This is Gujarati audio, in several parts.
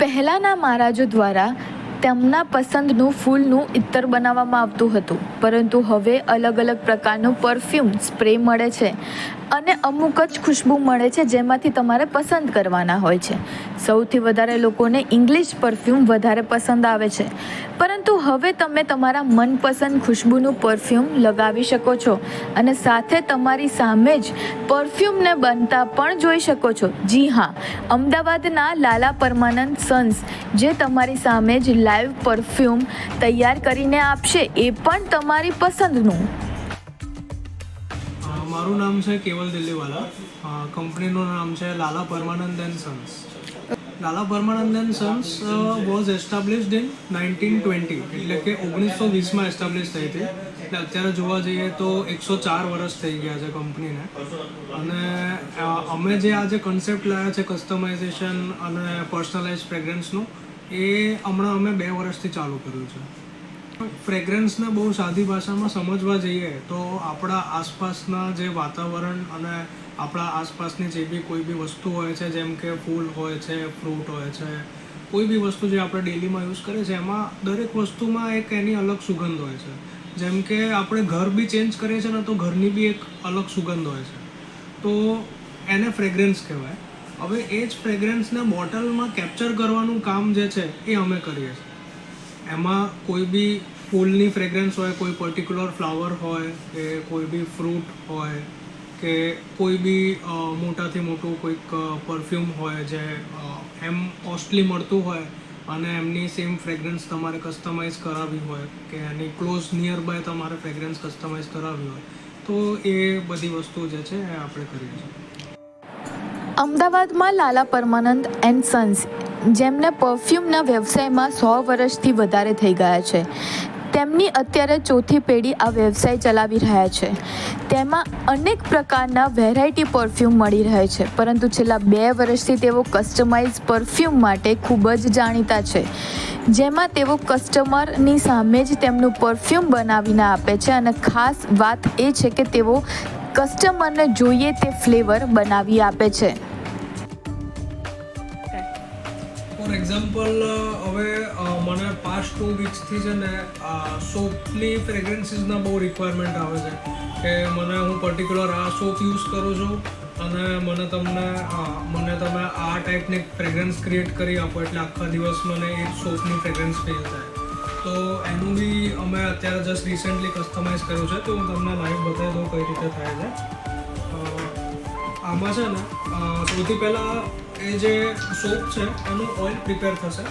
પહેલાંના મહારાજો દ્વારા તેમના પસંદનું ફૂલનું ઇત્તર બનાવવામાં આવતું હતું, પરંતુ હવે અલગ અલગ પ્રકારનું પરફ્યુમ સ્પ્રે મળે છે અને અમુક જ ખુશ્બુ મળે છે જેમાંથી તમારે પસંદ કરવાના હોય છે. સૌથી વધારે લોકોને ઇંગ્લિશ પરફ્યુમ વધારે પસંદ આવે છે, પરંતુ હવે તમે તમારા મનપસંદ ખુશ્બુનું પરફ્યુમ લગાવી શકો છો અને સાથે તમારી સામે જ પરફ્યુમને બનતા પણ જોઈ શકો છો. જી હા, અમદાવાદના લાલા પરમાનંદ સન્સ જે તમારી સામે જ લાઈવ પરફ્યુમ તૈયાર કરીને આપશે, એ પણ તમારી પસંદનું. મારું નામ છે કેવલ દિલ્હીવાલા. કંપનીનું નામ છે Lala Parmanand and sons. Lala Parmanand and sons was established in 1920, એટલે કે 1920માં એસ્ટાબ્લિશ થઈ હતી. એટલે અત્યારે જોવા જઈએ તો 104 વર્ષ થઈ ગયા છે કંપનીને. અને અમે જે આજે કન્સેપ્ટ લાવ્યા છે કસ્ટમાઇઝેશન અને પર્સનલાઇઝ ફ્રેગ્રન્સનું, એ હમણાં અમે 2 વર્ષથી ચાલુ કર્યું છે. ફ્રેગ્રન્સને બહુ સાદી ભાષામાં સમજવા જઈએ તો આપણા આસપાસના જે વાતાવરણ અને આપણા આસપાસની જે બી કોઈ બી વસ્તુ હોય છે, જેમ કે ફૂલ હોય છે, ફ્રૂટ હોય છે, કોઈ બી વસ્તુ જે આપણે ડેલીમાં યુઝ કરીએ છીએ, એમાં દરેક વસ્તુમાં એક એની અલગ સુગંધ હોય છે. જેમ કે આપણે ઘર બી ચેન્જ કરીએ છીએ ને, તો ઘરની બી એક અલગ સુગંધ હોય છે, તો એને ફ્રેગ્રન્સ કહેવાય. હવે એ જ ફ્રેગ્રન્સને બોટલમાં કેપ્ચર કરવાનું કામ જે છે એ અમે કરીએ છીએ. એમાં કોઈ બી ફૂલની ફ્રેગ્રન્સ હોય, કોઈ પર્ટિક્યુલર ફ્લાવર હોય, કે કોઈ બી ફ્રૂટ હોય, કે કોઈ બી મોટાથી મોટું કોઈક પરફ્યુમ હોય જે એમ કોસ્ટલી મળતું હોય અને એમની સેમ ફ્રેગ્રન્સ તમારે કસ્ટમાઇઝ કરાવવી હોય, કે એની ક્લોઝ નિયર બાય તમારે ફ્રેગ્રન્સ કસ્ટમાઇઝ કરાવવી હોય, તો એ બધી વસ્તુ જે છે એ આપણે કરીએ છીએ. અમદાવાદમાં લાલા પરમાનંદ એન્ડ સન્સ, જેમને પરફ્યુમના વ્યવસાયમાં 100 વર્ષથી વધારે થઈ ગયા છે, તેમની અત્યારે 4થી પેઢી આ વ્યવસાય ચલાવી રહ્યા છે. તેમાં અનેક પ્રકારના વેરાયટી પરફ્યુમ મળી રહે છે, પરંતુ છેલ્લા 2 વર્ષથી તેઓ કસ્ટમાઇઝ પરફ્યુમ માટે ખૂબ જ જાણીતા છે, જેમાં તેઓ કસ્ટમરની સામે જ તેમનું પરફ્યુમ બનાવીને આપે છે. અને ખાસ વાત એ છે કે તેઓ કસ્ટમરને જોઈએ તે ફ્લેવર બનાવી આપે છે. ફોર એક્ઝામ્પલ, હવે મને પાસ્ટ 2 વીક્સથી છે ને સોપની ફ્રેગ્રન્સીસના બહુ રિક્વાયરમેન્ટ આવે છે, કે હું પર્ટિક્યુલર આ સોપ યુઝ કરું છું અને મને તમે આ ટાઈપની ફ્રેગ્રન્સ ક્રિએટ કરી આપો, એટલે આખા દિવસ મને એ સોપની ફ્રેગ્રન્સ ફીલ થાય. તો એનું બી અમે અત્યારે જસ્ટ રિસેન્ટલી કસ્ટમાઇઝ કર્યું છે, તો હું તમને લાઈવ બતાવી દઉં કઈ રીતે થાય છે. આમાં છે ને સૌથી પહેલાં એ જે સોપ છે એનું ઓઇલ પ્રિપેર થશે.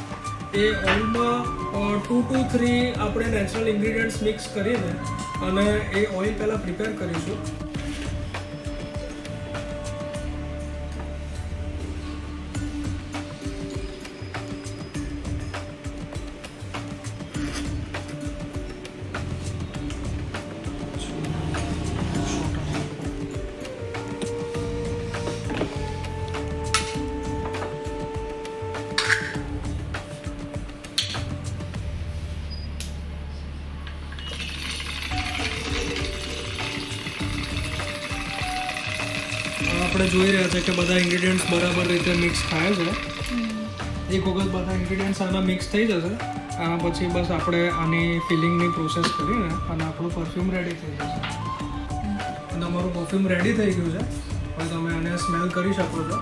એ ઓઇલમાં 2 to 3 આપણે નેચરલ ઇન્ગ્રીડિયન્ટ્સ મિક્સ કરીને અને એ ઓઇલ પહેલાં પ્રિપેર કરીશું. આપણે જોઈ રહ્યા છે કે બધા ઇન્ગ્રીડિયન્ટ્સ બરાબર રીતે મિક્સ થાય છે. એક વખત બધા ઇન્ગ્રીડિયન્ટ્સ આના મિક્સ થઈ જશે, આના પછી બસ આપણે આની ફિલિંગની પ્રોસેસ કરીને અને આપણું પરફ્યુમ રેડી થઈ જશે. અને અમારું પરફ્યુમ રેડી થઈ ગયું છે. હવે તમે આને સ્મેલ કરી શકો છો.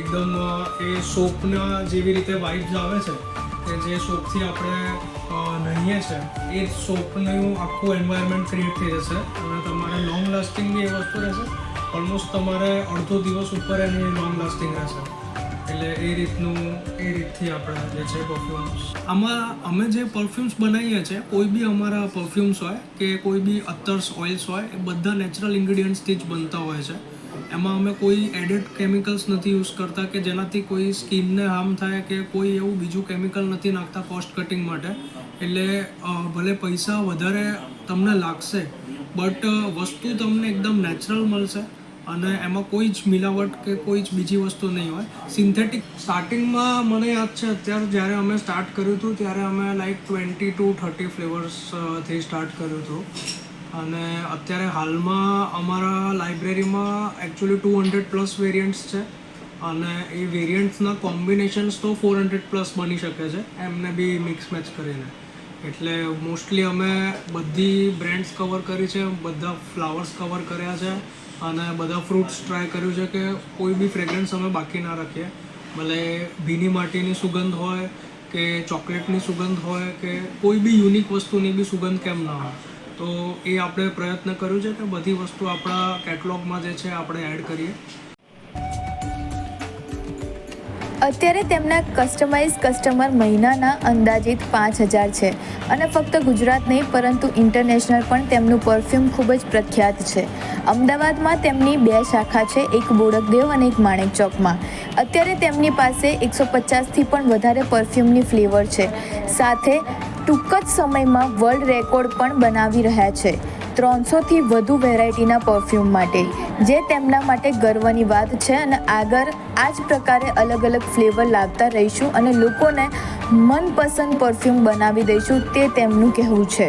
એકદમ એ સોપના જેવી રીતે વાઇબ્સ આવે છે, કે જે સોપથી આપણે નહીએ છે, એ સોપનું આખું એન્વાયરમેન્ટ ક્રિએટ થઈ જશે અને તમારે લોંગ લાસ્ટિંગની એ વસ્તુ રહેશે. ઓલમોસ્ટ તમારે અડધો દિવસ ઉપર એની લોંગ લાસ્ટિંગ રહેશે. એટલે એ રીતથી આપણે જે છે પરફ્યુમ્સ, આમાં અમે જે પરફ્યુમ્સ બનાવીએ છીએ, કોઈ બી અમારા પરફ્યુમ્સ હોય કે કોઈ બી અત્તર્સ ઓઇલ્સ હોય, એ બધા નેચરલ ઇન્ગ્રીડિયન્ટ્સથી જ બનતા હોય છે. એમાં અમે કોઈ એડેડ કેમિકલ્સ નથી યુઝ કરતા કે જેનાથી કોઈ સ્કિનને હાર્મ થાય, કે કોઈ એવું બીજું કેમિકલ નથી નાખતા કોસ્ટ કટિંગ માટે. એટલે ભલે પૈસા વધારે તમને લાગશે, બટ વસ્તુ તમને એકદમ નેચરલ મળશે અને એમાં કોઈ જ મિલાવટ કે કોઈ જ બીજી વસ્તુ નહીં હોય. સિન્થેટિક સ્ટાર્ટિંગમાં મને યાદ છે, અત્યારે જ્યારે અમે સ્ટાર્ટ કર્યું હતું ત્યારે અમે લાઈક 20 to 30 ફ્લેવર્સથી સ્ટાર્ટ કર્યું હતું. અને અત્યારે હાલમાં અમારા લાઇબ્રેરીમાં એકચ્યુઅલી 200+ વેરિયન્ટ્સ છે. અને એ વેરિયન્ટ્સના કોમ્બિનેશન્સ તો 400+ બની શકે છે એમને બી મિક્સ મેચ કરીને. એટલે મોસ્ટલી અમે બધી બ્રાન્ડ્સ કવર કરી છે, બધા ફ્લાવર્સ કવર કર્યા છે અને બધા ફ્રૂટ્સ ટ્રાય કર્યું છે કે કોઈ બી ફ્રેગ્રન્સ અમે બાકી ના રાખીએ. ભલે ભીની માટીની સુગંધ હોય કે ચોકલેટની સુગંધ હોય કે કોઈ બી યુનિક વસ્તુની બી સુગંધ કેમ ના હોય. તો એ આપણે પ્રયત્ન કર્યું છે કે બધી વસ્તુ આપણા કેટલોગમાં જે છે આપણે એડ કરીએ. અત્યારે તેમના કસ્ટમાઇઝ કસ્ટમર મહિનાના અંદાજિત 5000 છે અને ફક્ત ગુજરાત નહીં પરંતુ ઇન્ટરનેશનલ પણ તેમનું પરફ્યુમ ખૂબ જ પ્રખ્યાત છે. અમદાવાદમાં તેમની 2 શાખા છે, એક બોડકદેવ અને એક માણેક ચોકમાં. અત્યારે તેમની પાસે 150થી પણ વધારે પરફ્યુમની ફ્લેવર છે. સાથે ટૂંક જ સમયમાં વર્લ્ડ રેકોર્ડ પણ બનાવી રહ્યા છે 300થી વધુ વેરાયટીના પરફ્યુમ માટે, જે તેમના માટે ગર્વની વાત છે. અને આગળ આ જ પ્રકારે અલગ અલગ ફ્લેવર લાવતા રહીશું અને લોકોને મનપસંદ પરફ્યુમ બનાવી દઈશું, તે તેમનું કહેવું છે.